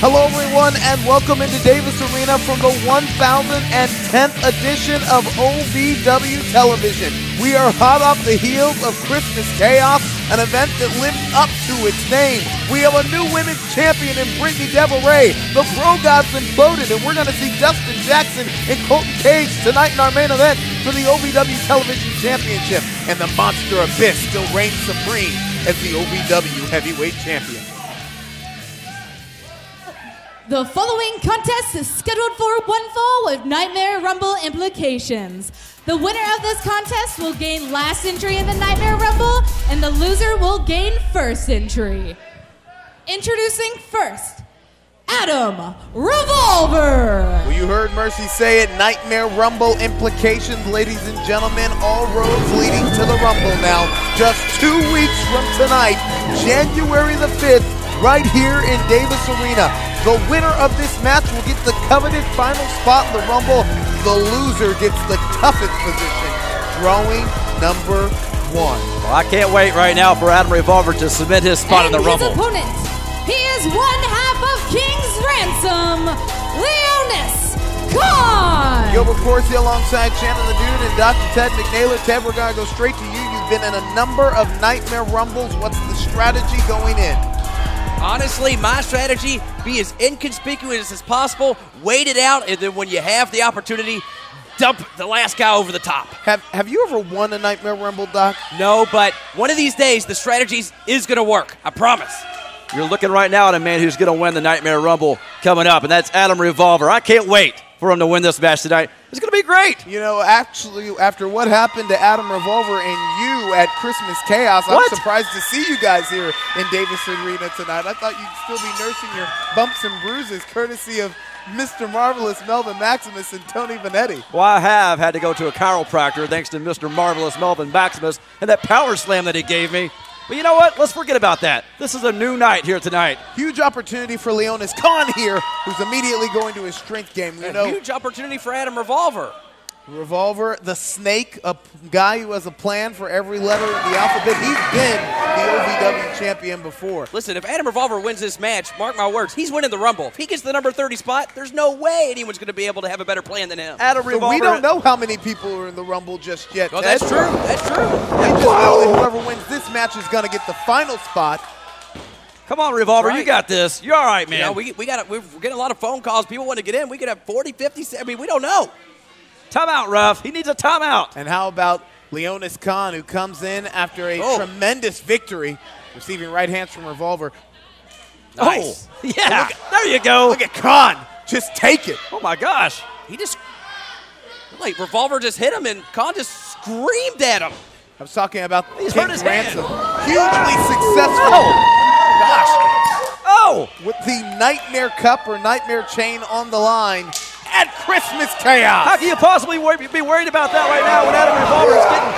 Hello everyone and welcome into Davis Arena from the 1010th edition of OVW Television. We are hot off the heels of Christmas Chaos, an event that lives up to its name. We have a new women's champion in Brittany DeVore. The Bro Godz imploded and we're going to see Dustin Jackson and Colton Cage tonight in our main event for the OVW Television Championship. And the monster Abyss still reigns supreme as the OVW Heavyweight Champion. The following contest is scheduled for one fall with Nightmare Rumble implications. The winner of this contest will gain last entry in the Nightmare Rumble, and the loser will gain first entry. Introducing first, Adam Revolver. Well, you heard Mercy say it, Nightmare Rumble implications, ladies and gentlemen, all roads leading to the Rumble now. Just 2 weeks from tonight, January the 5th, right here in Davis Arena. The winner of this match will get the coveted final spot in the Rumble. The loser gets the toughest position, drawing number 1. Well, I can't wait right now for Adam Revolver to submit his spot in the Rumble. His opponent, he is one half of King's Ransom, Leonis Gunn. Gilbert Corsi alongside Shannon The Dude and Dr. Ted McNaylor. Ted, we're going to go straight to you. You've been in a number of Nightmare Rumbles. What's the strategy going in? Honestly, my strategy, be as inconspicuous as possible, wait it out, and then when you have the opportunity, dump the last guy over the top. Have you ever won a Nightmare Rumble, Doc? No, but one of these days, the strategy is going to work. I promise. You're looking right now at a man who's going to win the Nightmare Rumble coming up, and that's Adam Revolver. I can't wait for him to win this match tonight. It's going to be great. You know, actually, after what happened to Adam Revolver and you at Christmas Chaos, I'm surprised to see you guys here in Davis Arena tonight. I thought you'd still be nursing your bumps and bruises, courtesy of Mr. Marvelous Melvin Maximus and Tony Vanetti. Well, I have had to go to a chiropractor thanks to Mr. Marvelous Melvin Maximus and that power slam that he gave me. But you know what? Let's forget about that. This is a new night here tonight. Huge opportunity for Leonis here, who's immediately going to his strength game. You know, huge opportunity for Adam Revolver. Revolver, the snake, a guy who has a plan for every letter in the alphabet. He's been the OVW champion before. Listen, if Adam Revolver wins this match, mark my words, he's winning the Rumble. If he gets the number 30 spot, there's no way anyone's going to be able to have a better plan than him. Adam Revolver. So we don't know how many people are in the Rumble just yet. Well, that's true. That's true. We just know that whoever wins this match is going to get the final spot. Come on, Revolver, you got this. You're all right, man. You know, we're getting a lot of phone calls. People want to get in. We could have 40, 50, I mean, we don't know. Timeout, ref. He needs a timeout. And how about Leonis Khan, who comes in after a tremendous victory, receiving right hands from Revolver. Nice. Oh, yeah. There you go. Look at Khan. Just take it. Oh, my gosh. He just, like, Revolver just hit him, and Khan just screamed at him. I was talking about He's hurt his Ransom. hand. Hugely successful. Oh, gosh. Oh. With the Nightmare Cup or Nightmare Chain on the line at Christmas Chaos. How can you possibly be worried about that right now when Adam Revolver is getting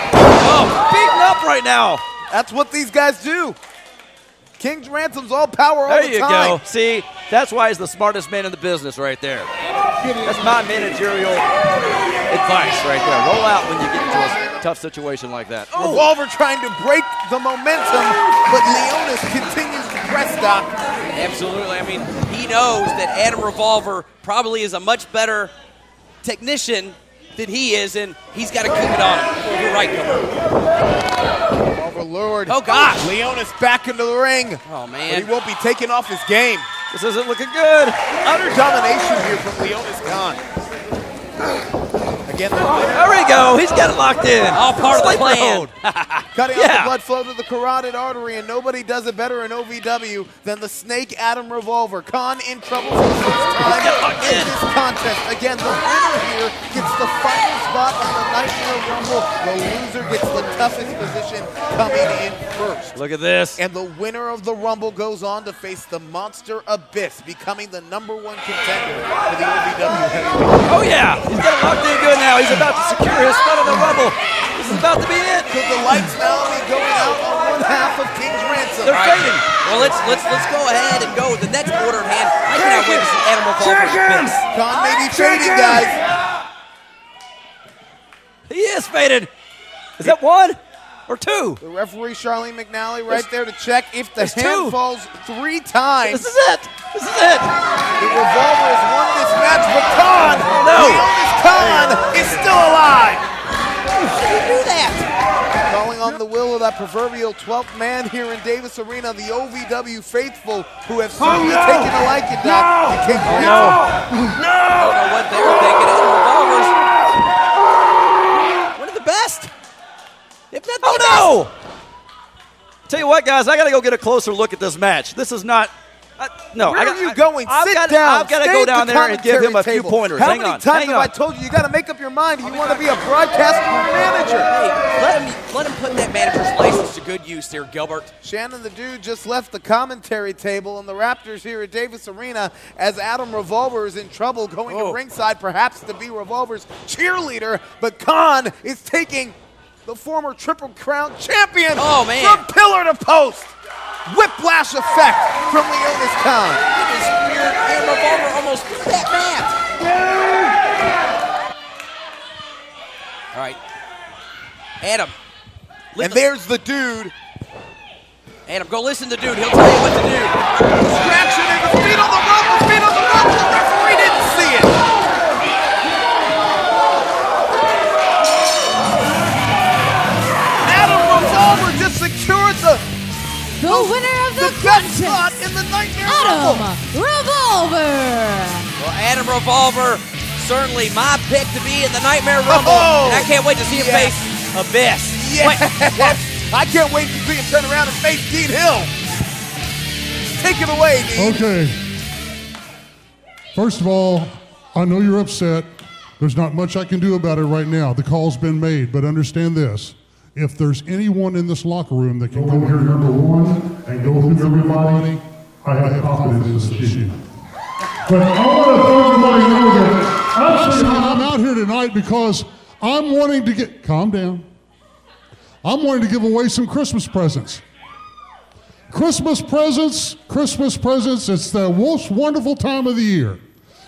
beaten up right now? That's what these guys do. King's Ransom's all power all the time. There you go. See, that's why he's the smartest man in the business right there. That's my managerial advice right there. Roll out when you get into a tough situation like that. Oh. Revolver trying to break the momentum, but Leonis continues to press, Doc. Absolutely. I mean, he knows that Adam Revolver probably is a much better technician than he is, and he's got to keep it on him. You're right, Cooper. Revolver lured. Oh, gosh. Leonis back into the ring. Oh, man. But he won't be taking off his game. This isn't looking good. Utter domination here from Leonis Khan. Again, there we go. He's got it locked in. All part of the plan. Cutting off the blood flow to the carotid artery, and nobody does it better in OVW than the snake Adam Revolver. Khan in trouble for the first time in this contest. Again, the winner here gets the final spot on the Nightmare Rumble. The loser gets the toughest position coming in first. Look at this. And the winner of the Rumble goes on to face the monster Abyss, becoming the #1 contender for the OVW Heavyweight. Oh, yeah. He's got it locked in good now. He's about to secure his spot on the Rumble. This is about to be it. Could the lights now be going out on one half of King's Ransom? They're fading. Well, let's go ahead and go with the next order in hand. I cannot wait to see Adam Revolver's Abyss. Khan may be fading, guys. He is faded. Is that one? or 2. The referee, Charlene McNally, right there to check if the hand 2. falls 3 times. This is it. This is it. The Revolver has won this match, but Khan is still alive. How do you do that? Calling on the will of that proverbial 12th man here in Davis Arena, the OVW faithful who have certainly taken a liking, Doc. You can't I don't know what they were thinking. The Revolvers, one of the best. If not the best. No! Tell you what, guys, I got to go get a closer look at this match. This is not. No, Where are you going? Sit down. I've got to go down there and give him a few pointers. How many times have I told you got to make up your mind if you want to be a broadcast manager? Hey, let him put that manager's license to good use there, Gilbert. Shannon the Dude just left the commentary table, and the Raptors here at Davis Arena as Adam Revolver is in trouble going to ringside, perhaps to be Revolver's cheerleader, but Khan is taking the former Triple Crown champion from pillar to post. Whiplash effect from Leonis Khan. It is weird. And Revolver almost beat that man. All right. Adam. And there's the Dude. Adam, go listen to Dude. He'll tell you what to do. Distraction and the feet on the rope. The feet on the rope. The referee didn't see it. Adam Revolver just secured the winner of the best spot contest, in the Nightmare Adam Rumble. Revolver. Well, Adam Revolver, certainly my pick to be in the Nightmare Rumble. And I can't wait to see him face Abyss. Yes. I can't wait to see him turn around and face Dean Hill. Take it away, Dean. Okay. First of all, I know you're upset. There's not much I can do about it right now. The call's been made, but understand this. If there's anyone in this locker room that can go here number 1 and go through everybody, I have confidence in this issue. But I want to let everybody know that I'm out here tonight because I'm wanting to get, calm down. I'm wanting to give away some Christmas presents. Christmas presents, it's the most wonderful time of the year.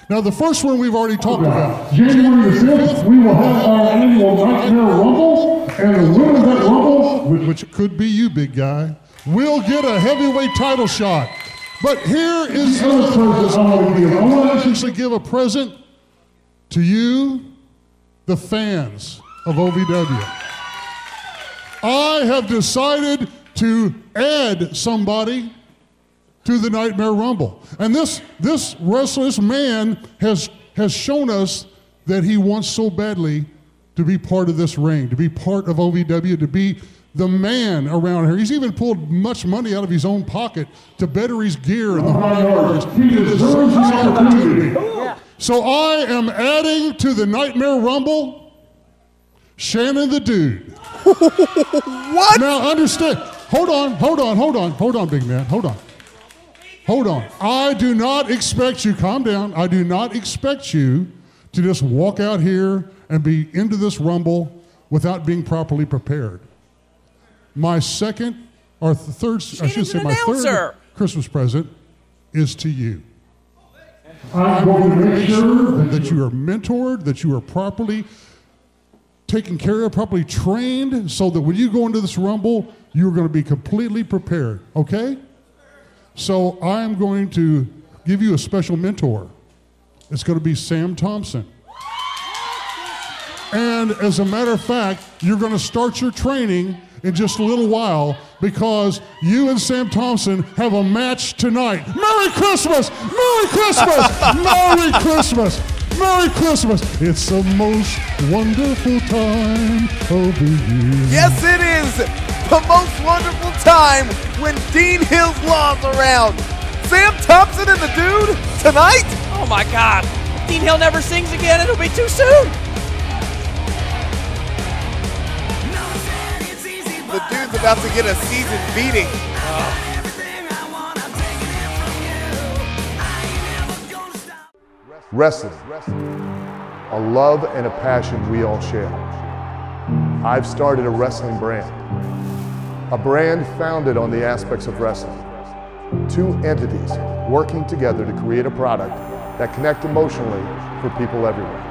Now, the first one we've already talked about. January the 5th, we will have our annual Nightmare Rumble, and the winner of that Rumble, which could be you, big guy, will get a heavyweight title shot. But here is the other present I want to give. I want to actually give a present to you, the fans of OVW. I have decided to add somebody to the Nightmare Rumble. And this wrestler, this man has shown us that he wants so badly to be part of this ring, to be part of OVW, to be the man around here. He's even pulled much money out of his own pocket to better his gear in the high yards. So I am adding to the Nightmare Rumble, Shannon the Dude. What? Now understand, hold on, big man, hold on. I do not expect you, calm down, I do not expect you to just walk out here and be into this Rumble without being properly prepared. My second, or third, I should say my third Christmas present is to you. I'm going to make sure that you are mentored, that you are properly taken care of, properly trained, so that when you go into this Rumble, you're going to be completely prepared, okay? So I'm going to give you a special mentor. It's going to be Sam Thompson. And as a matter of fact, you're going to start your training in just a little while because you and Sam Thompson have a match tonight. Merry Christmas! Merry Christmas! Merry Christmas! Merry Christmas! It's the most wonderful time of the year. Yes, it is the most wonderful time when Dean Hill's Law's around. Sam Thompson and the Dude tonight? Oh my God! Dean Hill never sings again. It'll be too soon. The Dude's about to get a season beating. Wrestling, a love and a passion we all share. I've started a wrestling brand, a brand founded on the aspects of wrestling. Two entities working together to create a product that connects emotionally for people everywhere.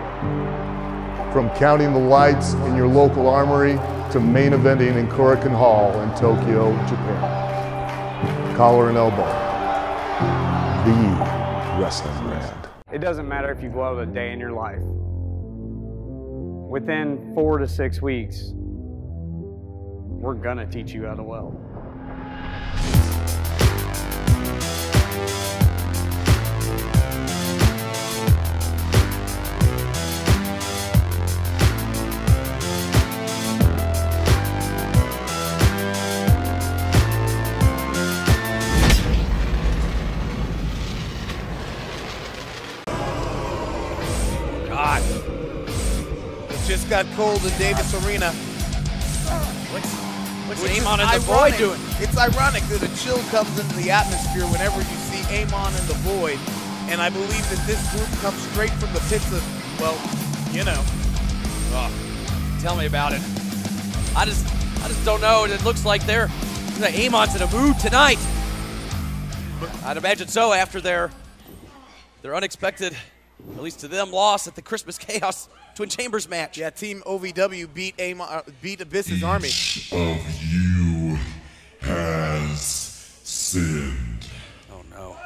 From counting the lights in your local armory to main eventing in Korakuen Hall in Tokyo, Japan. Collar and elbow, the wrestling brand. It doesn't matter if you've loved a day in your life. Within 4 to 6 weeks, we're gonna teach you how to weld. Just got cold in Davis Arena. What's Amon and the Void doing? It's ironic that a chill comes into the atmosphere whenever you see Amon and the Void, and I believe that this group comes straight from the pits of, well, you know. Oh, tell me about it. I just don't know. It looks like Amon's in a mood tonight. I'd imagine so after their unexpected, at least to them, loss at the Christmas Chaos Twin Chambers match. Yeah, Team OVW beat Abyss's army. Each of you has sinned. Oh no.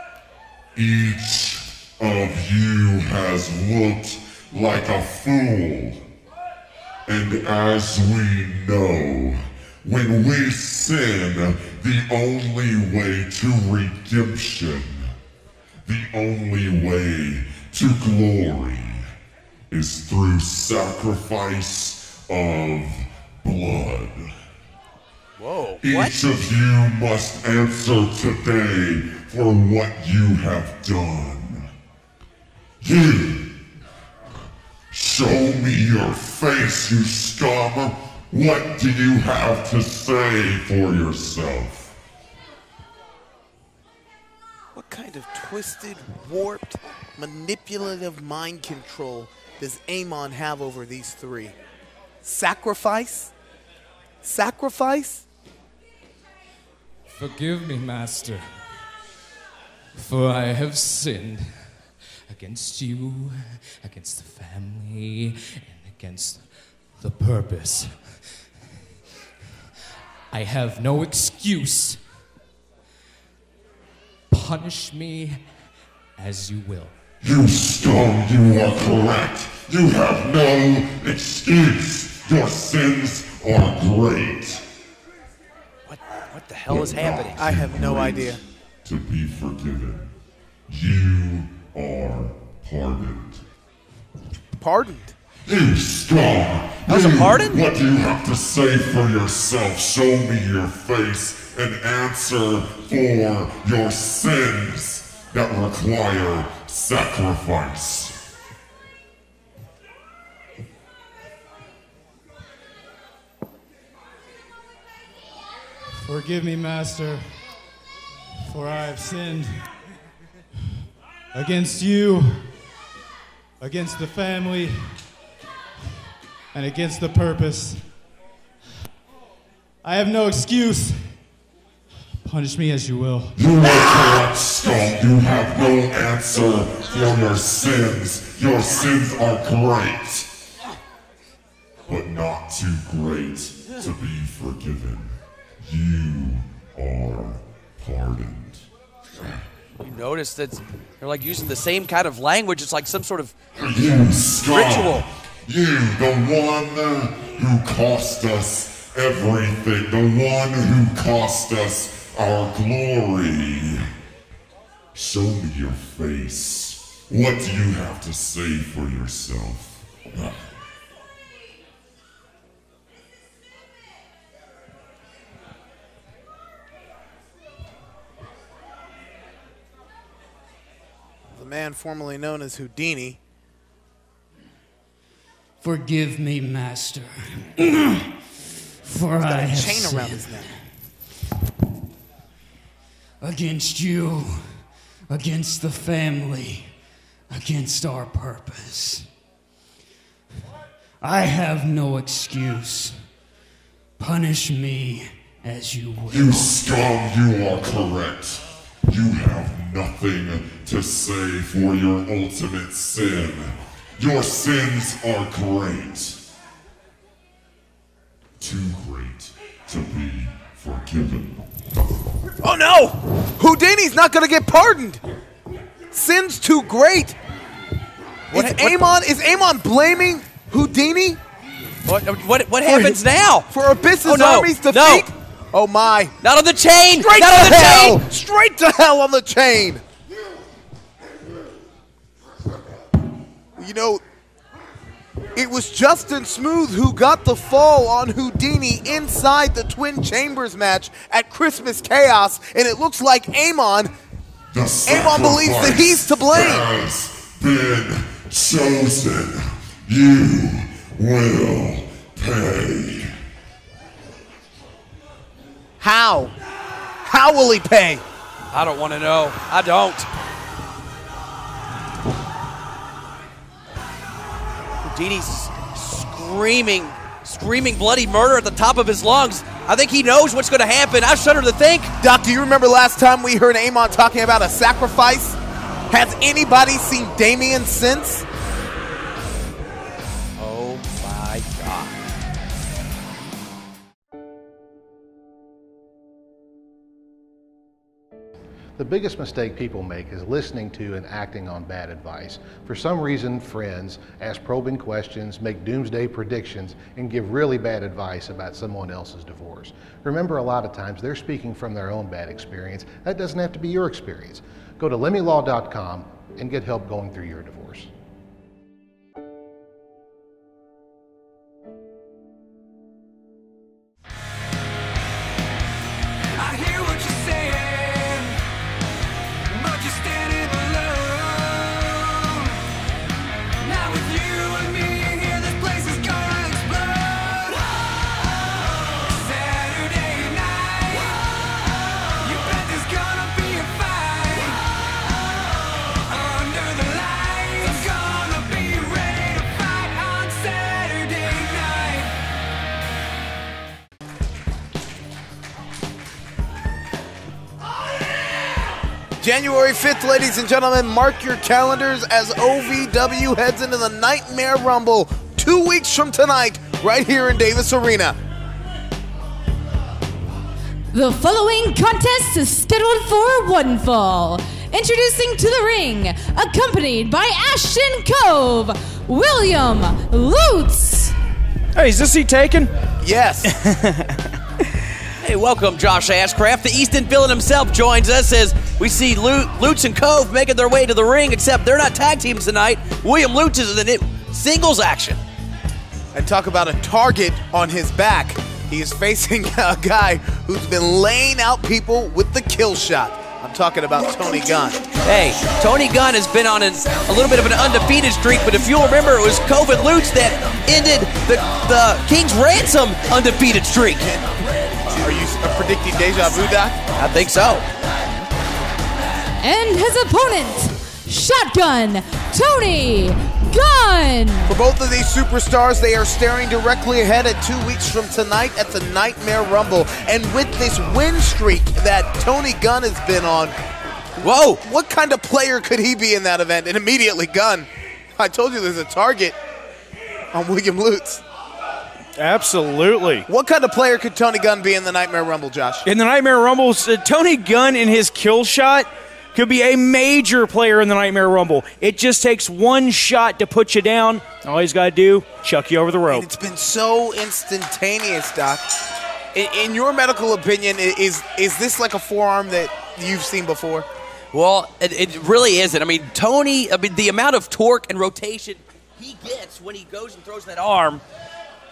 Each of you has looked like a fool. And as we know, when we sin, the only way to redemption, the only way to glory, is through sacrifice of blood. Whoa, Each of you must answer today for what you have done. You! Show me your face, you scum! What do you have to say for yourself? What kind of twisted, warped, manipulative mind control does Amon have over these three? Sacrifice? Sacrifice? Forgive me, Master, for I have sinned against you, against the family, and against the purpose. I have no excuse. Punish me as you will. You scum, you are correct. You have no excuse. Your sins are great. What the hell is happening? I have no idea. To be forgiven. You are pardoned. Pardoned? You scum! That was a pardon? What do you have to say for yourself? Show me your face and answer for your sins that require sacrifice. Forgive me, Master, for I have sinned against you, against the family, and against the purpose. I have no excuse. Punish me as you will. You are correct, scum. You have no answer for your sins. Your sins are great, but not too great to be forgiven. You are pardoned. You notice that they're like using the same kind of language. It's like some sort of You scum. ritual. You, the one who cost us everything, the one who cost us our glory. Show me your face. What do you have to say for yourself? The man formerly known as Houdini. Forgive me, Master, for He's got I a have chain around sinned his neck. against you, against the family, against our purpose. I have no excuse. Punish me as you will. You scum, you are correct. You have nothing to say for your ultimate sin. Your sins are great. Too great to be forgiven. Oh no! Houdini's not gonna get pardoned! Sin's too great! Is Amon blaming Houdini? What happens now? For Abyss's army's defeat? No. Oh my. Not on the chain! Straight Not to on the hell! chain! Straight to hell on the chain! You know, it was Justin Smooth who got the fall on Houdini inside the Twin Chambers match at Christmas Chaos, and it looks like Amon believes that he's to blame. Has been chosen. You will pay. How? How will he pay? I don't want to know. I don't. Houdini's screaming bloody murder at the top of his lungs. I think he knows what's going to happen. I shudder to think. Doc, do you remember last time we heard Amon talking about a sacrifice? Has anybody seen Damien since? Oh my God. The biggest mistake people make is listening to and acting on bad advice. For some reason, friends ask probing questions, make doomsday predictions, and give really bad advice about someone else's divorce. Remember, a lot of times they're speaking from their own bad experience. That doesn't have to be your experience. Go to lemmylaw.com and get help going through your divorce. I hear what you're saying, but you're standing alone. Now with you and me here, this place is gonna explode. Saturday night, you bet there's gonna be a fight. Under the lights, I'm gonna be ready to fight on Saturday night. January 5th, ladies and gentlemen, mark your calendars as OVW heads into the Nightmare Rumble 2 weeks from tonight, right here in Davis Arena. The following contest is scheduled for one fall. Introducing to the ring, accompanied by Ashton Cove, William Lutz. Hey, is this seat taken? Yes. Hey, welcome, Josh Ashcraft. The Easton villain himself joins us as we see Lutz and Cove making their way to the ring, except they're not tag teams tonight. William Lutz is in singles action. And talk about a target on his back. He is facing a guy who's been laying out people with the kill shot. I'm talking about Tony Gunn. Hey, Tony Gunn has been on a little bit of an undefeated streak, but if you'll remember, it was Cove and Lutz that ended the King's Ransom undefeated streak. Are you predicting deja vu, Doc? I think so. And his opponent, Shotgun Tony Gunn. For both of these superstars, they are staring directly ahead at 2 weeks from tonight at the Nightmare Rumble. And with this win streak that Tony Gunn has been on, whoa, what kind of player could he be in that event? And immediately, Gunn, I told you there's a target on William Lutz. Absolutely. What kind of player could Tony Gunn be in the Nightmare Rumble, Josh? In the Nightmare Rumble, Tony Gunn in his kill shot could be a major player in the Nightmare Rumble. It just takes one shot to put you down. All he's got to do, chuck you over the rope. And it's been so instantaneous, Doc. In your medical opinion, is this like a forearm that you've seen before? Well, it really isn't. I mean, Tony, the amount of torque and rotation he gets when he goes and throws that arm,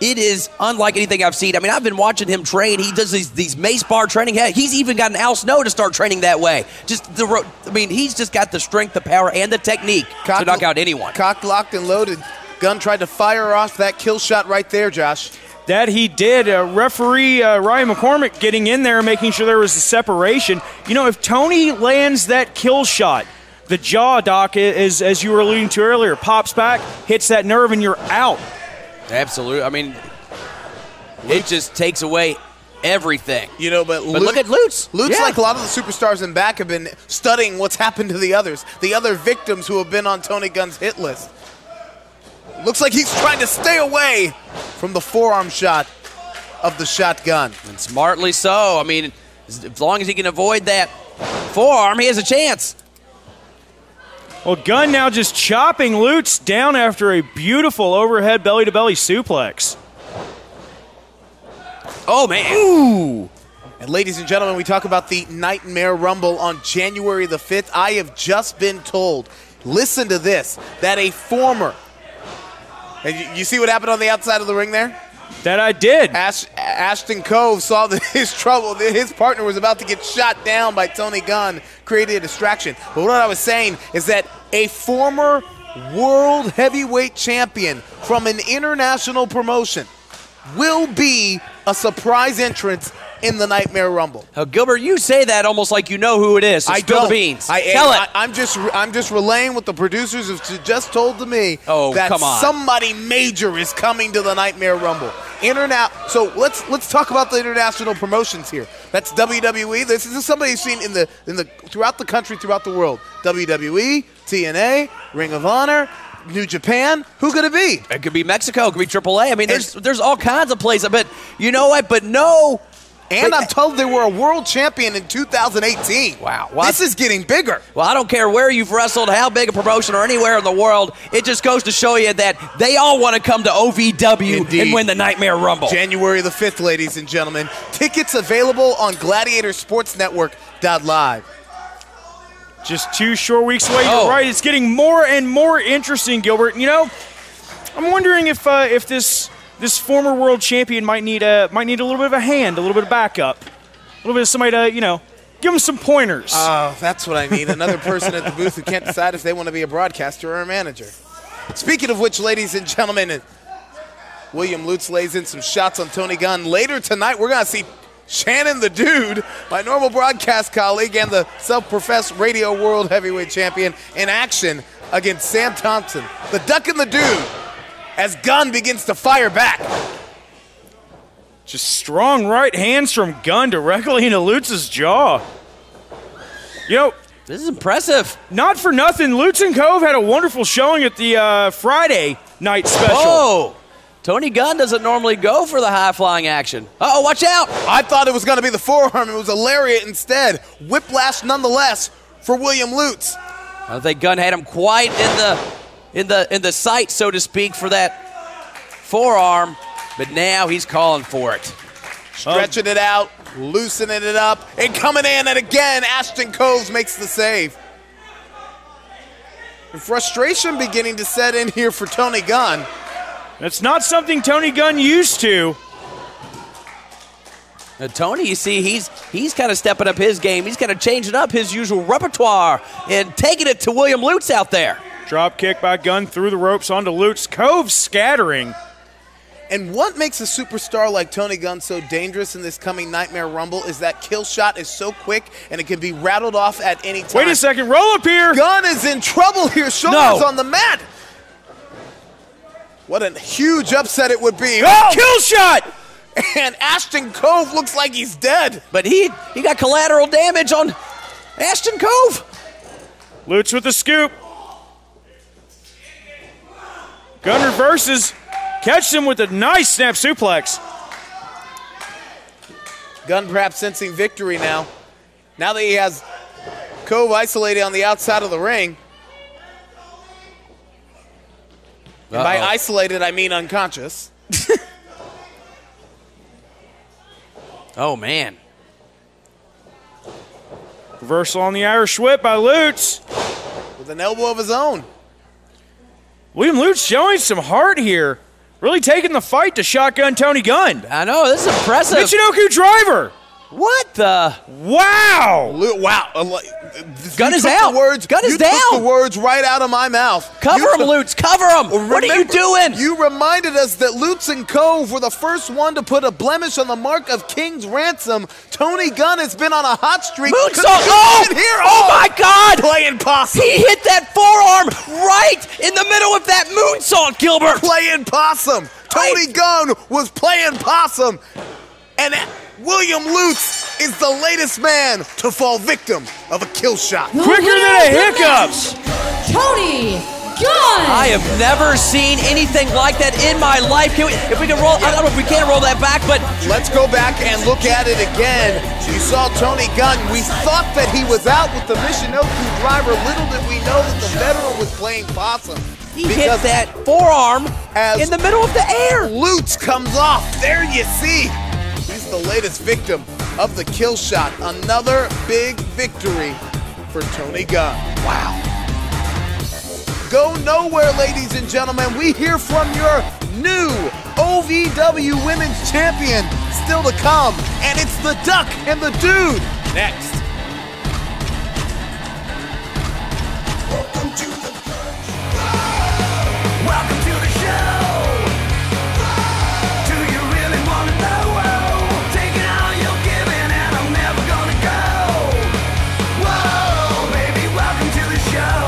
it is unlike anything I've seen. I mean, I've been watching him train. He does these mace bar training. He's even got an Al Snow to start training that way. He's just got the strength, the power, and the technique to knock out anyone. Cock locked and loaded. Gunn tried to fire off that kill shot right there, Josh. That he did. Referee Ryan McCormick getting in there, making sure there was a separation. You know, if Tony lands that kill shot, the jaw, Doc, is, as you were alluding to earlier, pops back, hits that nerve, and you're out. Absolutely. I mean, it just takes away everything. You know, but look at Lutz. Lutz, like a lot of the superstars in back, have been studying what's happened to the other victims who have been on Tony Gunn's hit list. Looks like he's trying to stay away from the forearm shot of the shotgun. And smartly so. I mean, as long as he can avoid that forearm, he has a chance. Well, Gunn now just chopping Lutz down after a beautiful overhead belly-to-belly suplex. Oh, man. Ooh. And ladies and gentlemen, we talk about the Nightmare Rumble on January the 5th. I have just been told, listen to this, that a former, and you see what happened on the outside of the ring there? That I did. Ashton Cove saw that his partner was about to get shot down by Tony Gunn, created a distraction. But what I was saying is that a former world heavyweight champion from an international promotion will be a surprise entrance in the Nightmare Rumble. Oh, Gilbert, you say that almost like you know who it is. So spill the beans. Tell it. I'm just relaying what the producers have just told to me. Oh, that come on. Somebody major is coming to the Nightmare Rumble. So let's talk about the international promotions here. That's WWE. This is somebody you've seen in the throughout the country, throughout the world. WWE, TNA, Ring of Honor, New Japan. Who could it be? It could be Mexico. It could be AAA. I mean, there's all kinds of places. But you know what? But no. And I'm told they were a world champion in 2018. Wow. This is getting bigger. Well, I don't care where you've wrestled, how big a promotion, or anywhere in the world. It just goes to show you that they all want to come to OVW Indeed. and win the Nightmare Rumble. January the 5th, ladies and gentlemen. Tickets available on GladiatorSportsNetwork.live. Just 2 short weeks away. You're right. It's getting more and more interesting, Gilbert. You know, I'm wondering if this former world champion might need a little bit of a hand, a little bit of backup, a little bit of somebody to, give him some pointers. Oh, that's what I need. Another person at the booth who can't decide if they want to be a broadcaster or a manager. Speaking of which, ladies and gentlemen, William Lutz lays in some shots on Tony Gunn. Later tonight, we're going to see Shannon The Dude, my normal broadcast colleague and the self-professed radio world heavyweight champion, in action against Sam Thompson, the Duck and the Dude, as Gunn begins to fire back. Just strong right hands from Gunn directly into Lutz's jaw. This is impressive. Not for nothing, Lutz and Cove had a wonderful showing at the Friday night special. Oh, Tony Gunn doesn't normally go for the high-flying action. Uh-oh, watch out. I thought it was going to be the forearm. It was a lariat instead. Whiplash nonetheless for William Lutz. I don't think Gunn had him quite in the sight, so to speak, for that forearm, but now he's calling for it. Stretching it out, loosening it up, and coming in, and again, Ashton Cove makes the save. And frustration beginning to set in here for Tony Gunn. That's not something Tony Gunn used to. Now, Tony, you see, he's kind of stepping up his game. He's kind of changing up his usual repertoire and taking it to William Lutz out there. Drop kick by Gunn through the ropes onto Lutz. Cove scattering. And what makes a superstar like Tony Gunn so dangerous in this coming Nightmare Rumble is that kill shot is so quick and it can be rattled off at any time. Wait a second, roll up here. Gunn is in trouble here, shoulders on the mat. What a huge upset it would be. Oh, kill shot! And Ashton Cove looks like he's dead. But he got collateral damage on Ashton Cove. Lutz with the scoop. Gunn reverses. Catches him with a nice snap suplex. Gunn perhaps sensing victory now. Now that he has Cove isolated on the outside of the ring. And by isolated, I mean unconscious. Oh, man. Reversal on the Irish whip by Lutz. With an elbow of his own. William Lutz showing some heart here. Really taking the fight to shotgun Tony Gunn. I know, this is impressive. Michinoku driver. What the? Wow. Wow. Gunn is out. Gunn is down. You took the words right out of my mouth. Cover him, Lutz. Cover him. What are you doing? You reminded us that Lutz and Cove were the first one to put a blemish on the mark of King's Ransom. Tony Gunn has been on a hot streak. Moonsault. Oh, my God. Playing possum. He hit that forearm right in the middle of that moonsault, Gilbert. Playing possum. Tony Gunn was playing possum. And William Lutz is the latest man to fall victim of a kill shot. Quicker than a hiccup. Tony Gunn. I have never seen anything like that in my life. If we can roll, I don't know if we can roll that back, but let's go back and look at it again. You saw Tony Gunn. We thought that he was out with the Michinoku driver. Little did we know that the veteran was playing possum. He hit that forearm in the middle of the air. Lutz comes off. There you see. He's the latest victim of the kill shot. Another big victory for Tony Gunn. Wow. Go nowhere, ladies and gentlemen. We hear from your new OVW Women's Champion still to come. And it's the Duck and the Dude next. Welcome to the Welcome to the show. Do you really want to know? Taking all you're giving and I'm never gonna go. Whoa, baby, welcome to the show.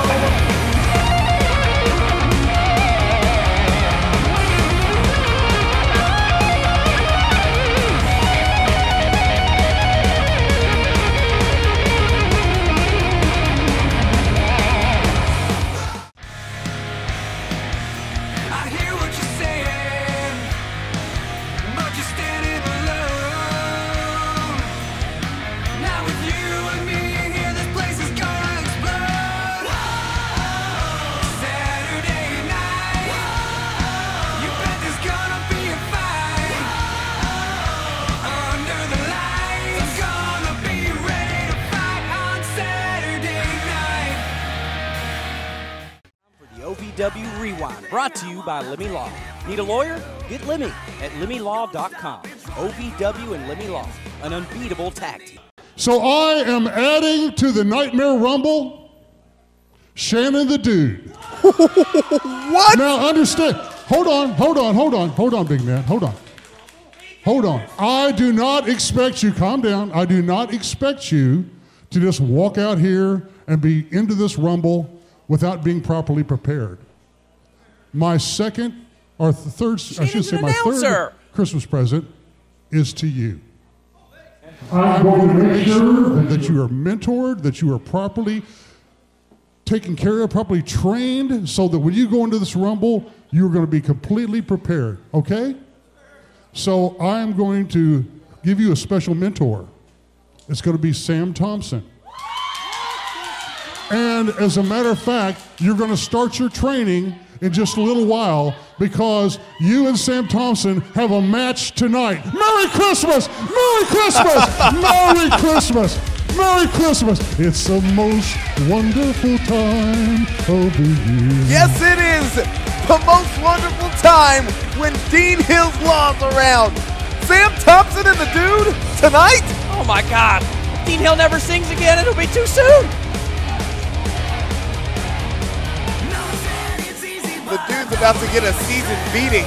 OVW Rewind, brought to you by Lemmy Law. Need a lawyer? Get Lemmy at LemmyLaw.com. OVW and Lemmy Law, an unbeatable tag team. So I am adding to the Nightmare Rumble, Shannon the Dude. What? Now understand. Hold on, big man. Hold on. I do not expect you, calm down. I do not expect you to just walk out here and be into this Rumble without being properly prepared. My second or third, I should say my third Christmas present is to you. I'm going to make sure that you are mentored, that you are properly taken care of, properly trained, so that when you go into this Rumble, you're going to be completely prepared, okay? So I'm going to give you a special mentor. It's going to be Sam Thompson. And as a matter of fact, you're going to start your training in just a little while because you and Sam Thompson have a match tonight. Merry Christmas! Merry Christmas! Merry Christmas! Merry Christmas! It's the most wonderful time of the year. Yes, it is the most wonderful time when Dean Hill's Law's around. Sam Thompson and the Dude tonight? Oh my God! If Dean Hill never sings again, it'll be too soon. The Dude's about to get a season beating.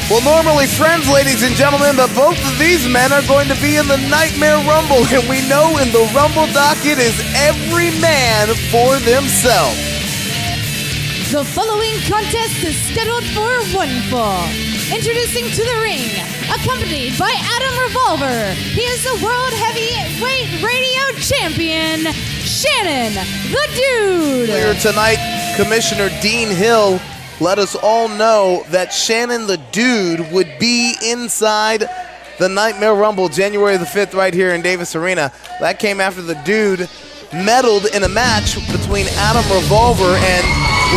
Well, normally friends, ladies and gentlemen, but both of these men are going to be in the Nightmare Rumble, and we know in the Rumble docket is every man for themselves. The following contest is scheduled for one fall. Introducing to the ring, accompanied by Adam Revolver, he is the World Heavyweight Radio Champion, Shannon The Dude. Earlier tonight, Commissioner Dean Hill let us all know that Shannon The Dude would be inside the Nightmare Rumble January the 5th right here in Davis Arena. That came after The Dude meddled in a match between Adam Revolver and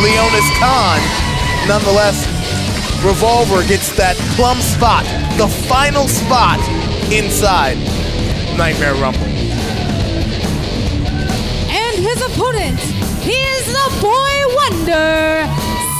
Leonis Khan. Nonetheless, Revolver gets that plum spot, the final spot inside Nightmare Rumble. And his opponent, he is the Boy Wonder,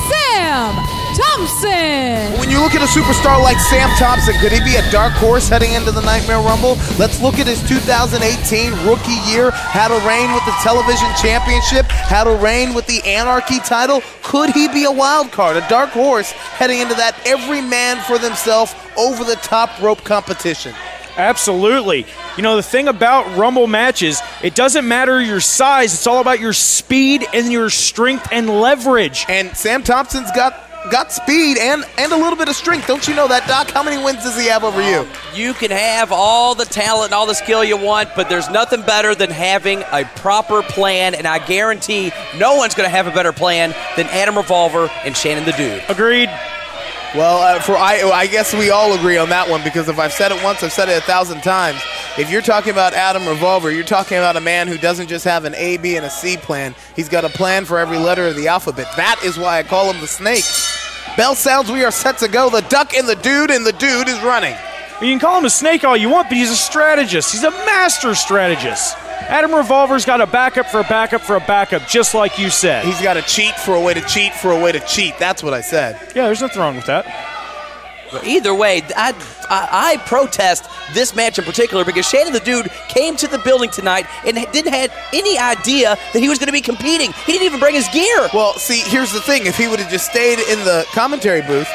Sam Thompson. When you look at a superstar like Sam Thompson, could he be a dark horse heading into the Nightmare Rumble? Let's look at his 2018 rookie year, had a reign with the Television Championship, had a reign with the Anarchy title. Could he be a wild card, a dark horse heading into that every man for themselves over the top rope competition? Absolutely. You know, the thing about Rumble matches, it doesn't matter your size. It's all about your speed and your strength and leverage. And Sam Thompson's got got speed and a little bit of strength. Don't you know that, Doc? How many wins does he have over you? You can have all the talent and all the skill you want, but there's nothing better than having a proper plan, and I guarantee no one's going to have a better plan than Adam Revolver and Shannon the Dude. Agreed. Well, I guess we all agree on that one, because if I've said it once, I've said it 1,000 times. If you're talking about Adam Revolver, you're talking about a man who doesn't just have an A, B, and a C plan. He's got a plan for every letter of the alphabet. That is why I call him the Snake. Bell sounds, we are set to go. The Duck and the Dude is running. You can call him a snake all you want, but he's a strategist. He's a master strategist. Adam Revolver's got a backup for a backup for a backup, just like you said. He's got a cheat for a way to cheat for a way to cheat. That's what I said. Yeah, there's nothing wrong with that. But either way, I protest this match in particular because Shannon the Dude came to the building tonight and didn't have any idea that he was going to be competing. He didn't even bring his gear. Well, see, here's the thing. If he would have just stayed in the commentary booth,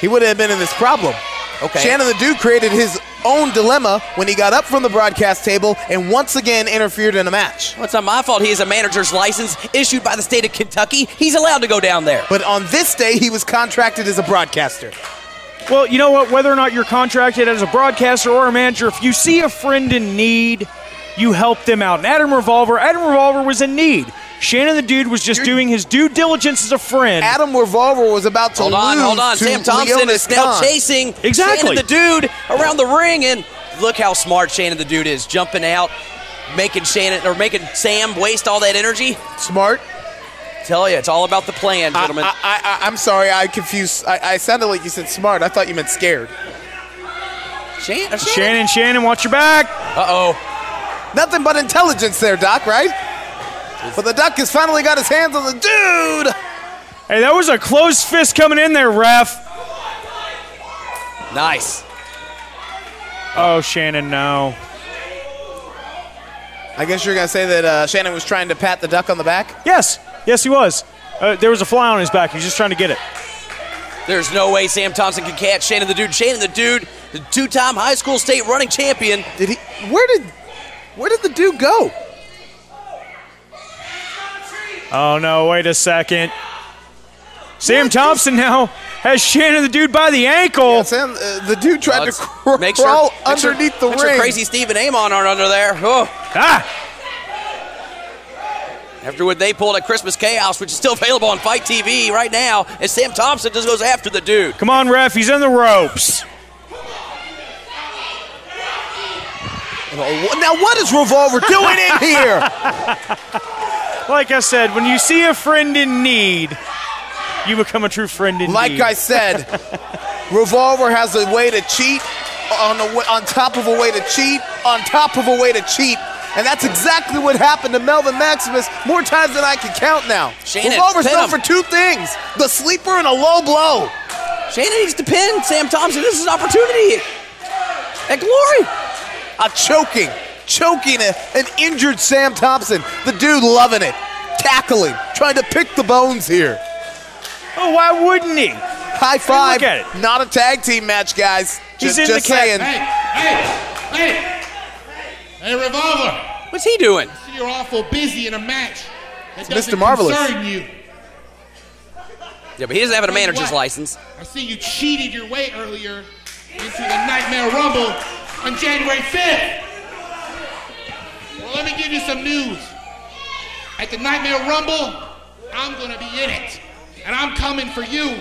he wouldn't have been in this problem. Okay. Shannon the Dude created his own dilemma when he got up from the broadcast table and once again interfered in a match. Well, it's not my fault. He has a manager's license issued by the state of Kentucky. He's allowed to go down there. But on this day, he was contracted as a broadcaster. Well, you know what? Whether or not you're contracted as a broadcaster or a manager, if you see a friend in need, you help them out. And Adam Revolver was in need. Shannon the Dude was just doing his due diligence as a friend. Adam Revolver was about to Hold on. to Sam Thompson Leonis is now Gunn. chasing Shannon the Dude around the ring, and look how smart Shannon the Dude is, jumping out, making Sam waste all that energy. Smart. Tell you, it's all about the plan, gentlemen. I'm sorry, I confused. I sounded like you said smart. I thought you meant scared. Shannon, watch your back. Uh-oh. Nothing but intelligence there, Doc, right? But the Duck has finally got his hands on the Dude. Hey, that was a closed fist coming in there, ref. Nice. Oh, Shannon, no. I guess you're going to say that Shannon was trying to pat the Duck on the back? Yes, he was. There was a fly on his back. He was just trying to get it. There's no way Sam Thompson can catch Shannon the Dude. Shannon the Dude, the two-time high school state running champion. Where did the Dude go? Oh, no, wait a second. Sam Thompson now has Shannon the Dude by the ankle. Yeah, Sam, the Dude tried to crawl underneath the ring. Make sure Crazy Steve and Amon aren't under there. Oh. After what they pulled at Christmas Chaos, which is still available on Fight TV right now, and Sam Thompson just goes after the Dude. Come on, ref, he's in the ropes. Now what is Revolver doing in here? Like I said, when you see a friend in need, you become a true friend in need. Like I said, Revolver has a way to cheat on top of a way to cheat on top of a way to cheat. And that's exactly what happened to Melvin Maximus more times than I can count now. Revolver's known for two things, the sleeper and a low blow. Shannon needs to pin Sam Thompson. This is an opportunity at Glory. Choking an injured Sam Thompson. The Dude loving it, tackling, trying to pick the bones here. Oh, why wouldn't he? High five. Look at it. Not a tag team match, guys. He's just in the saying. Hey, Revolver. What's he doing? I see you're awful busy in a match. That doesn't Mr. Marvelous. concern you. Yeah, but he doesn't have a manager's license. I see you cheated your way earlier into the Nightmare Rumble on January 5th. Well, let me give you some news. At the Nightmare Rumble, I'm going to be in it. And I'm coming for you.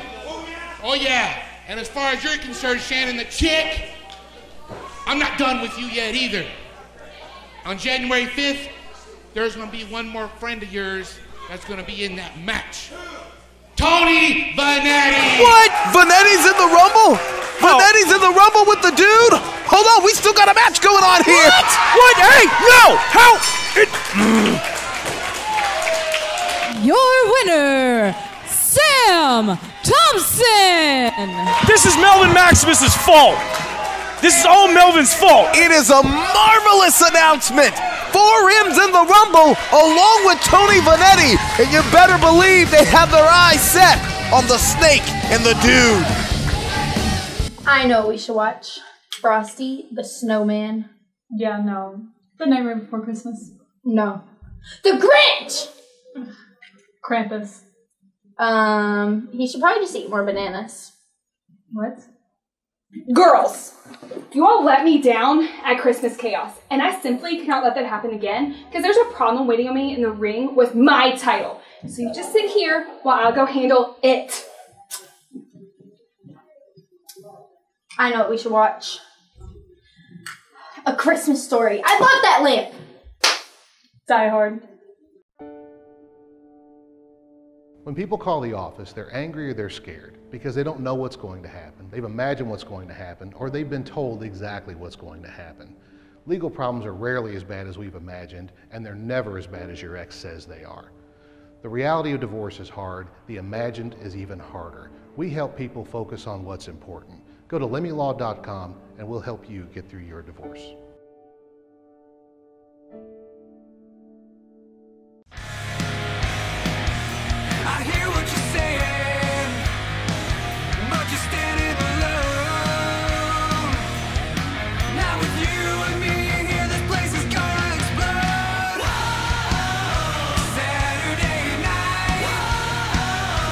Oh, yeah. And as far as you're concerned, Shannon the Chick, I'm not done with you yet either. On January 5th, there's going to be one more friend of yours that's going to be in that match. Tony Vanetti! What? Vanetti's in the Rumble? Vanetti's in the Rumble with the Dude? Hold on, we still got a match going on here. What? Hey, no! How? Your winner, Sam Thompson! This is Melvin Maximus's fault. This is all Melvin's fault. It is a marvelous announcement. 4 M's in the Rumble along with Tony Vanetti. And you better believe they have their eyes set on the Snake and the Dude. I know we should watch Frosty the Snowman. Yeah, no. The Nightmare Before Christmas. No. The Grinch! Krampus. He should probably just eat more bananas. What? Girls, you all let me down at Christmas Chaos, and I simply cannot let that happen again because there's a problem waiting on me in the ring with my title. So you just sit here while I'll go handle it. I know what we should watch. A Christmas Story. I love that lamp. Die Hard. When people call the office, they're angry or they're scared because they don't know what's going to happen. They've imagined what's going to happen, or they've been told exactly what's going to happen. Legal problems are rarely as bad as we've imagined, and they're never as bad as your ex says they are. The reality of divorce is hard. The imagined is even harder. We help people focus on what's important. Go to lemmylaw.com and we'll help you get through your divorce. I hear what you're saying, but you're standing alone. Now with you and me here, this place is gonna explode. Saturday night,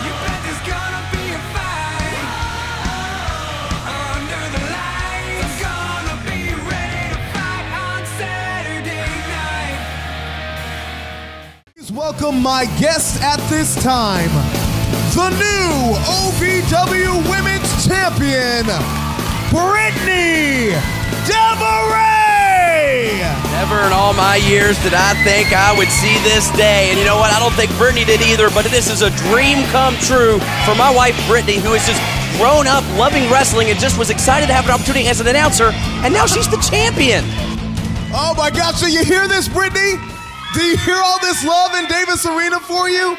you bet there's gonna be a fight. Under the lights, gonna be ready to fight on Saturday night. Please welcome my guest at this time, the new OVW Women's Champion, Brittany DeVore! Never in all my years did I think I would see this day. And you know what? I don't think Brittany did either, but this is a dream come true for my wife, Brittany, who has just grown up loving wrestling and just was excited to have an opportunity as an announcer, and now she's the champion. Oh my gosh, so you hear this, Brittany? Do you hear all this love in Davis Arena for you?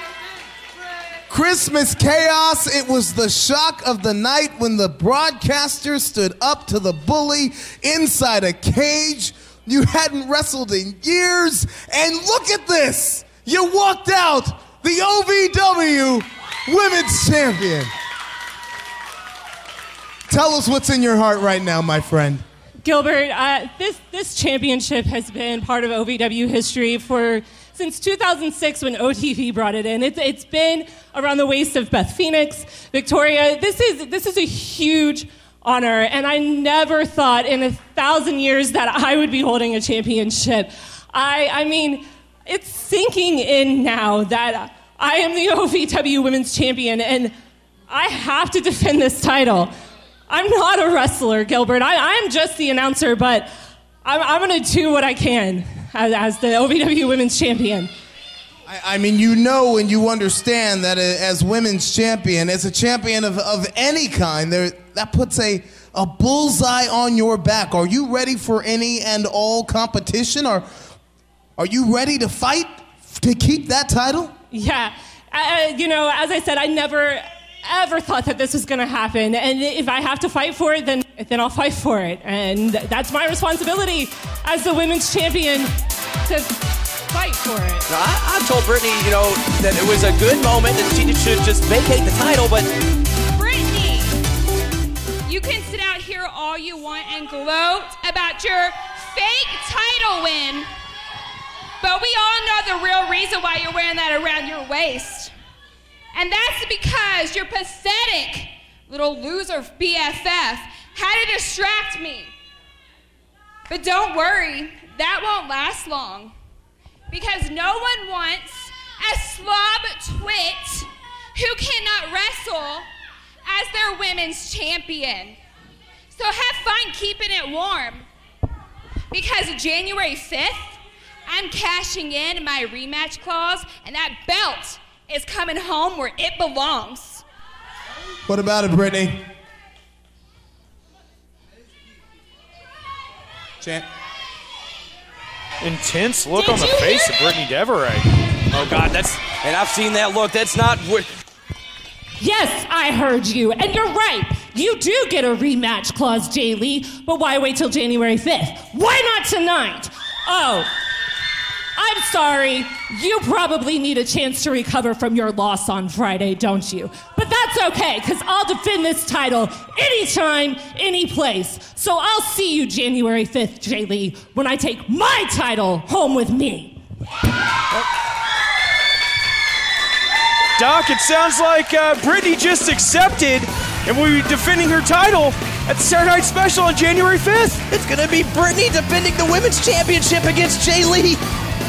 Christmas Chaos, it was the shock of the night when the broadcaster stood up to the bully inside a cage. You hadn't wrestled in years, and look at this! You walked out the OVW Women's Champion. Tell us what's in your heart right now, my friend. Gilbert, this championship has been part of OVW history since 2006 when OTV brought it in. It's been around the waist of Beth Phoenix, Victoria. This is a huge honor, and I never thought in 1,000 years that I would be holding a championship. I mean, it's sinking in now that I am the OVW Women's Champion, and I have to defend this title. I'm not a wrestler, Gilbert. I'm just the announcer, but I'm going to do what I can as the OVW Women's Champion. I mean, you know and you understand that as women's champion, as a champion of any kind, that puts a bullseye on your back. Are you ready for any and all competition? Are you ready to fight to keep that title? Yeah. You know, as I said, I never ever thought that this was going to happen, and if I have to fight for it, then I'll fight for it, and that's my responsibility as the women's champion to fight for it. Now, I told Brittany, you know, that it was a good moment and she should just vacate the title, but Brittany, you can sit out here all you want and gloat about your fake title win, but we all know the real reason why you're wearing that around your waist. And that's because your pathetic little loser BFF had to distract me. But don't worry, that won't last long. Because no one wants a slob twit who cannot wrestle as their women's champion. So have fun keeping it warm. Because January 5th, I'm cashing in my rematch clause, and that belt is coming home where it belongs. What about it, Brittany? Intense look on the face of Brittany DeVore. Oh God, and I've seen that look. That's not what. Yes, I heard you, and you're right. You do get a rematch clause, Jaylee, but why wait till January 5th? Why not tonight? Oh, I'm sorry. You probably need a chance to recover from your loss on Friday, don't you? But that's okay, because I'll defend this title anytime, any place. So I'll see you January 5th, Jaylee, when I take my title home with me. Doc, it sounds like Brittany just accepted and will be defending her title at the Saturday Night Special on January 5th. It's going to be Brittany defending the Women's Championship against Jaylee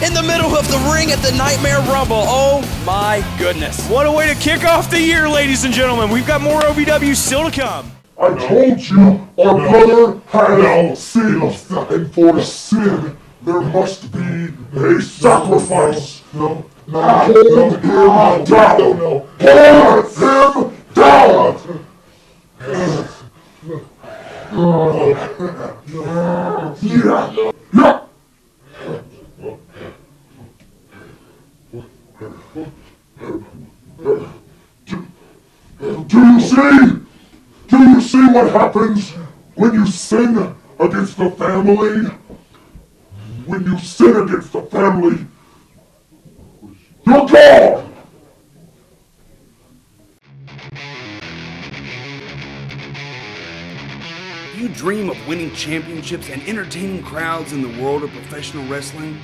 in the middle of the ring at the Nightmare Rumble. Oh, my goodness. What a way to kick off the year, ladies and gentlemen. We've got more OVW still to come. I told you our brother had a sin of and for the sin there must be a sacrifice. Hold him down. Hold him down. Yeah. Do you see what happens when you sin against the family? When you sin against the family, you're gone! Do you dream of winning championships and entertaining crowds in the world of professional wrestling?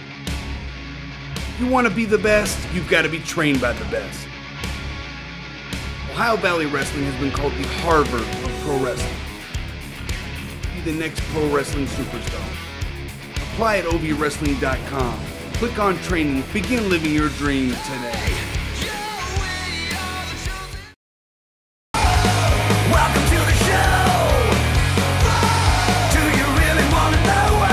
If you want to be the best, you've got to be trained by the best. Ohio Valley Wrestling has been called the Harvard of pro wrestling. Be the next pro wrestling superstar. Apply at ovwrestling.com. Click on training. Begin living your dream today. Welcome to the show. Do you really want to know?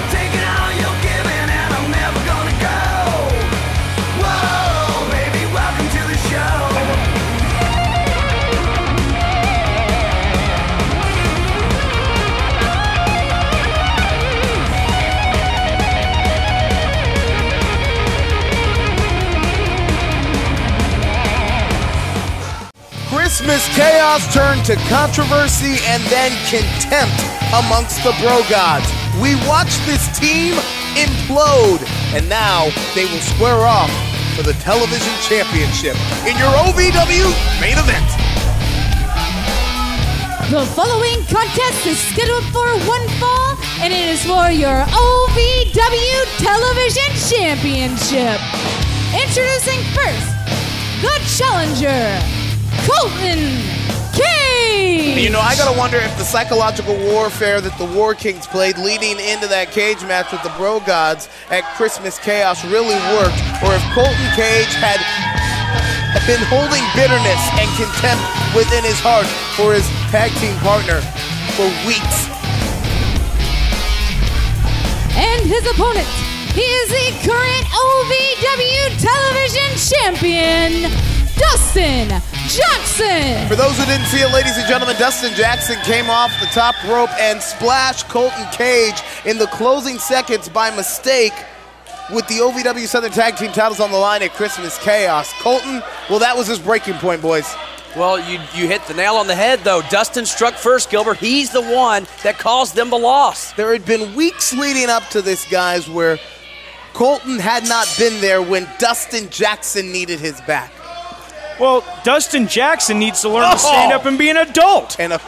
Taking all you're giving and I'm never gonna go. Whoa, baby, welcome to the show. Christmas chaos turned to controversy and then contempt amongst the Bro Godz. We watched this team implode, and now they will square off for the television championship in your OVW main event. The following contest is scheduled for one fall, and it is for your OVW Television Championship. Introducing first, the challenger, Colton Cage! You know, I gotta wonder if the psychological warfare that the War Kings played leading into that cage match with the Bro Godz at Christmas Chaos really worked, or if Colton Cage had been holding bitterness and contempt within his heart for his tag team partner for weeks. And his opponent, he is the current OVW Television Champion, Dustin Jackson! For those who didn't see it, ladies and gentlemen, Dustin Jackson came off the top rope and splashed Colton Cage in the closing seconds by mistake with the OVW Southern Tag Team titles on the line at Christmas Chaos. Colton, well, that was his breaking point, boys. Well, you hit the nail on the head, though. Dustin struck first, Gilbert. He's the one that caused them the loss. There had been weeks leading up to this, guys, where Colton had not been there when Dustin Jackson needed his back. Well, Dustin Jackson needs to learn to stand up and be an adult. And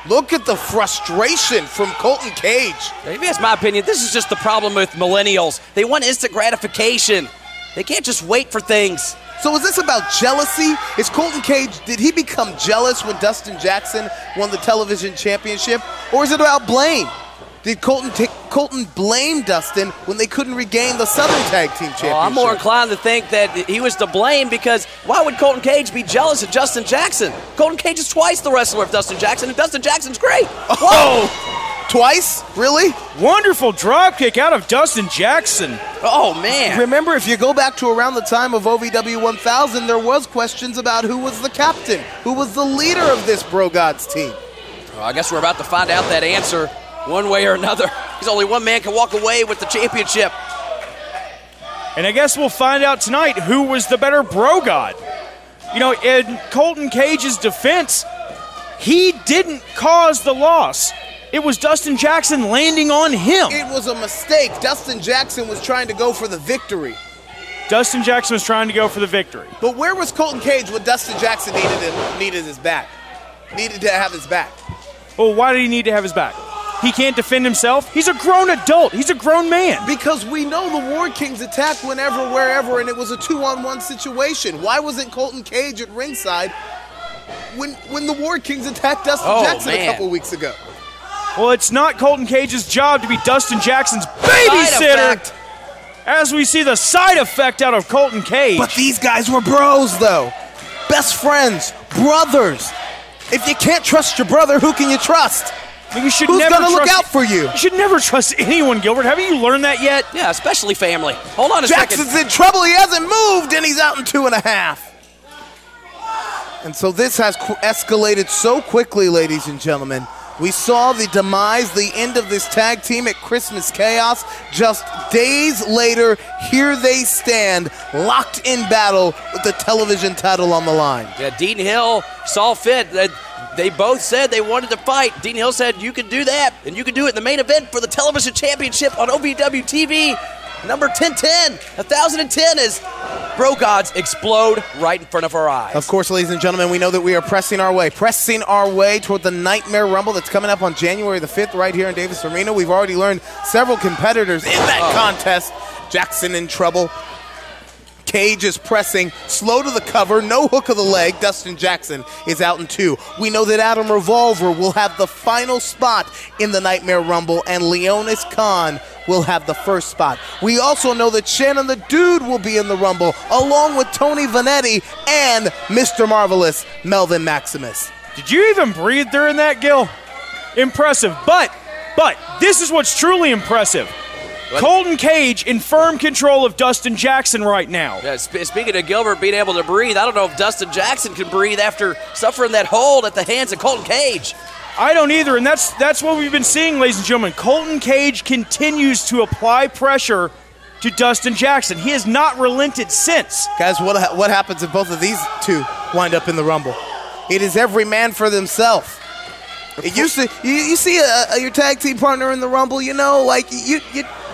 look at the frustration from Colton Cage. Maybe that's my opinion. This is just the problem with millennials. They want instant gratification. They can't just wait for things. So is this about jealousy? Is Colton Cage, did he become jealous when Dustin Jackson won the television championship? Or is it about blame? Did Colton blame Dustin when they couldn't regain the Southern Tag Team Championship? I'm more inclined to think that he was to blame, because why would Colton Cage be jealous of Dustin Jackson? Colton Cage is twice the wrestler of Dustin Jackson, and Dustin Jackson's great. Oh! Twice? Really? Wonderful dropkick out of Dustin Jackson. Oh, man. Remember, if you go back to around the time of OVW 1000, there was questions about who was the captain, who was the leader of this Bro Godz team. Well, I guess we're about to find out that answer one way or another. Because only one man can walk away with the championship. And I guess we'll find out tonight who was the better Bro God. You know, in Colton Cage's defense, he didn't cause the loss. It was Dustin Jackson landing on him. It was a mistake. Dustin Jackson was trying to go for the victory. Dustin Jackson was trying to go for the victory. But where was Colton Cage when Dustin Jackson needed his back? Needed to have his back. Well, why did he need to have his back? he can't defend himself? He's a grown adult. He's a grown man. Because we know the War Kings attack whenever, wherever, and it was a 2-on-1 situation. Why wasn't Colton Cage at ringside when the War Kings attacked Dustin Jackson a couple weeks ago? Well, it's not Colton Cage's job to be Dustin Jackson's babysitter. As we see the side effect out of Colton Cage. But these guys were bros, though. Best friends, brothers. If you can't trust your brother, who can you trust? You should Who's never gonna look out for you? You should never trust anyone, Gilbert. Haven't you learned that yet? Yeah, especially family. Hold on a Jackson's second. in trouble. He hasn't moved, and he's out in 2.5. And so this has escalated so quickly, ladies and gentlemen. We saw the demise, the end of this tag team at Christmas Chaos. Just days later, here they stand, locked in battle with the television title on the line. Yeah, Dean Hill saw fit. They both said they wanted to fight. Dean Hill said, you can do that, and you can do it in the main event for the television championship on OVW TV. Number 1010, 1010 as Bro Godz explode right in front of our eyes. Of course, ladies and gentlemen, we know that we are pressing our way toward the Nightmare Rumble that's coming up on January the 5th right here in Davis Arena. We've already learned several competitors in that contest. Jackson in trouble. Cage is pressing, slow to the cover, no hook of the leg. Dustin Jackson is out in 2. We know that Adam Revolver will have the final spot in the Nightmare Rumble, and Leonis will have the first spot. We also know that Shannon The Dude will be in the Rumble, along with Tony Vanetti and Mr. Marvelous, Melvin Maximus. Did you even breathe during that, Gil? Impressive, but this is what's truly impressive. Colton Cage in firm control of Dustin Jackson right now. Yeah, speaking of Gilbert being able to breathe, I don't know if Dustin Jackson can breathe after suffering that hold at the hands of Colton Cage. I don't either, and that's what we've been seeing, ladies and gentlemen. Colton Cage continues to apply pressure to Dustin Jackson. He has not relented since. Guys, what happens if both of these two wind up in the Rumble? It is every man for themselves. You see your tag team partner in the Rumble, you know, like you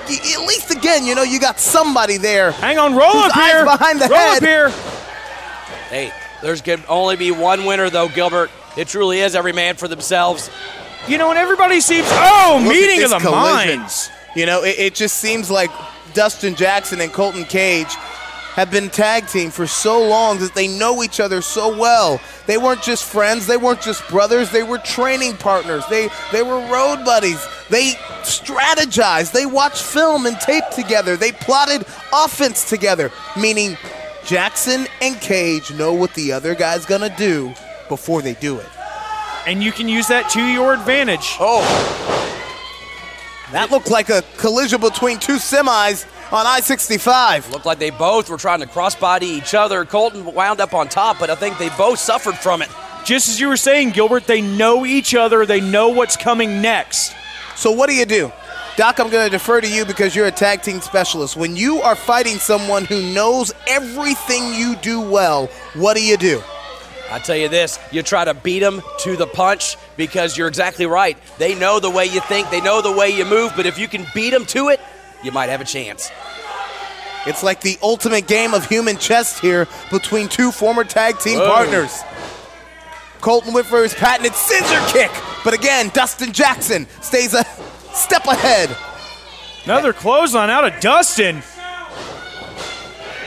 at least again, you know, you got somebody there. Hang on, roll up eyes here. Behind the roll head. up here. Hey, there's can only be one winner, though, Gilbert. It truly is every man for themselves. You know, and everybody seems, meeting of the minds. You know, it just seems like Dustin Jackson and Colton Cage have been tag team for so long that they know each other so well. They weren't just friends, they weren't just brothers, they were training partners, they were road buddies, they strategized, they watched film and tape together, they plotted offense together, meaning Jackson and Cage know what the other guy's gonna do before they do it. And you can use that to your advantage. Oh. That looked like a collision between two semis on I-65. Looked like they both were trying to crossbody each other. Colton wound up on top, but I think they both suffered from it. Just as you were saying, Gilbert, they know each other. They know what's coming next. So what do? Doc, I'm going to defer to you because you're a tag team specialist. When you are fighting someone who knows everything you do well, what do? I tell you this, you try to beat them to the punch because you're exactly right. They know the way you think, they know the way you move, but if you can beat them to it, you might have a chance. It's like the ultimate game of human chess here between two former tag team partners. Colton went for his patented scissor kick, but again, Dustin Jackson stays a step ahead. Another clothesline out of Dustin.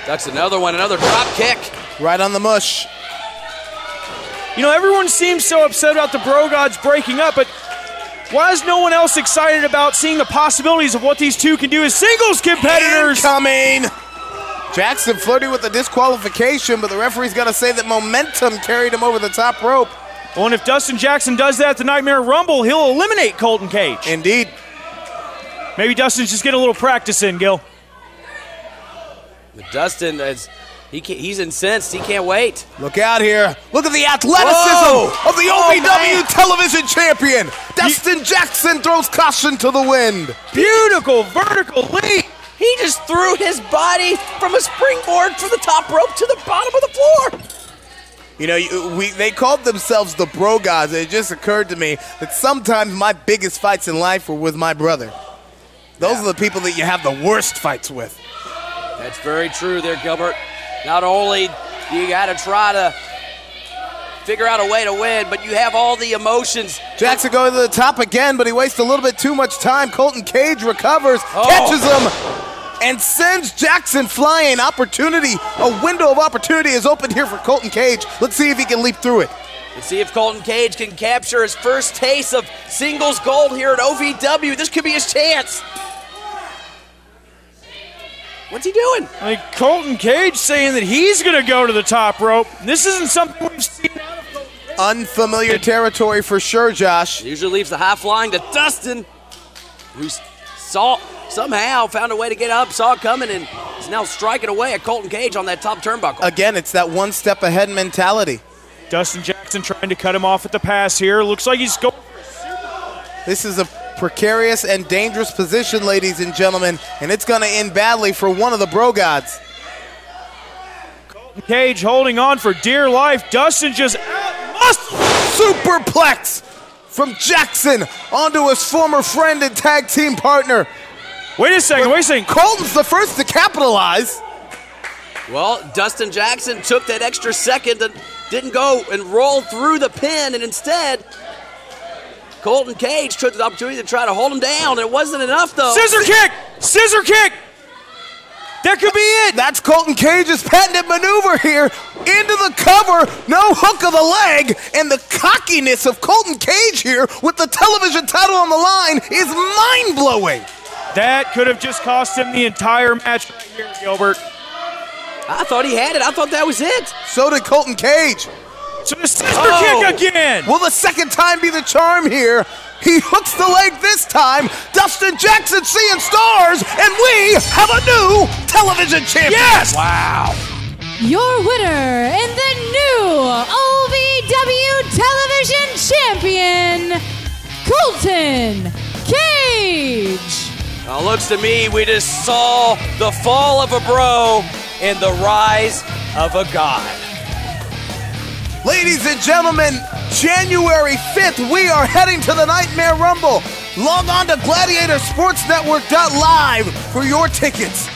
That's another one, another drop kick. Right on the mush. You know, everyone seems so upset about the Bro Godz breaking up, but why is no one else excited about seeing the possibilities of what these two can do as singles competitors? Incoming! Jackson flirting with the disqualification, but the referee's got to say that momentum carried him over the top rope. Well, and if Dustin Jackson does that at the Nightmare Rumble, he'll eliminate Colton Cage. Indeed. Maybe Dustin's just getting a little practice in, Gil. But Dustin is... He's incensed. He can't wait. Look out here. Look at the athleticism of the OVW Television Champion. Dustin Jackson throws caution to the wind. Beautiful vertical leap. He just threw his body from a springboard from the top rope to the bottom of the floor. You know, they called themselves the Bro Godz. It just occurred to me that sometimes my biggest fights in life were with my brother. Those are the people that you have the worst fights with. That's very true there, Gilbert. Not only do you got to try to figure out a way to win, but you have all the emotions. Jackson going to the top again, but he wastes a little bit too much time. Colton Cage recovers, catches him, and sends Jackson flying. Opportunity, a window of opportunity is opened here for Colton Cage. Let's see if he can leap through it. Let's see if Colton Cage can capture his first taste of singles gold here at OVW. This could be his chance. What's he doing? Like Colton Cage saying that he's going to go to the top rope. This isn't something we've seen out of Colton Cage. Unfamiliar territory for sure, Josh. Usually leaves the high flying to Dustin, who somehow found a way to get up, saw it coming, and is now striking away at Colton Cage on that top turnbuckle. Again, it's that one step ahead mentality. Dustin Jackson trying to cut him off at the pass here. Looks like he's going. This is a precarious and dangerous position, ladies and gentlemen, and it's going to end badly for one of the Bro Godz. Colton Cage holding on for dear life. Dustin just superplex from Jackson onto his former friend and tag team partner. Wait a second. Colton's the first to capitalize. Well, Dustin Jackson took that extra second and didn't go and roll through the pin, and instead, Colton Cage took the opportunity to try to hold him down. It wasn't enough, though. Scissor kick! That could be it. That's Colton Cage's patented maneuver here. Into the cover, no hook of the leg, and the cockiness of Colton Cage here with the television title on the line is mind-blowing. That could have just cost him the entire match right here, Gilbert. I thought he had it. I thought that was it. So did Colton Cage. So the scissor kick again. Will the second time be the charm here? He hooks the leg this time. Dustin Jackson seeing stars, and we have a new television champion. Yes! Wow. Your winner and the new OVW Television Champion, Colton Cage. Well, looks to me we just saw the fall of a bro and the rise of a god. Ladies and gentlemen, January 5th, we are heading to the Nightmare Rumble. Log on to GladiatorSportsNetwork.live for your tickets.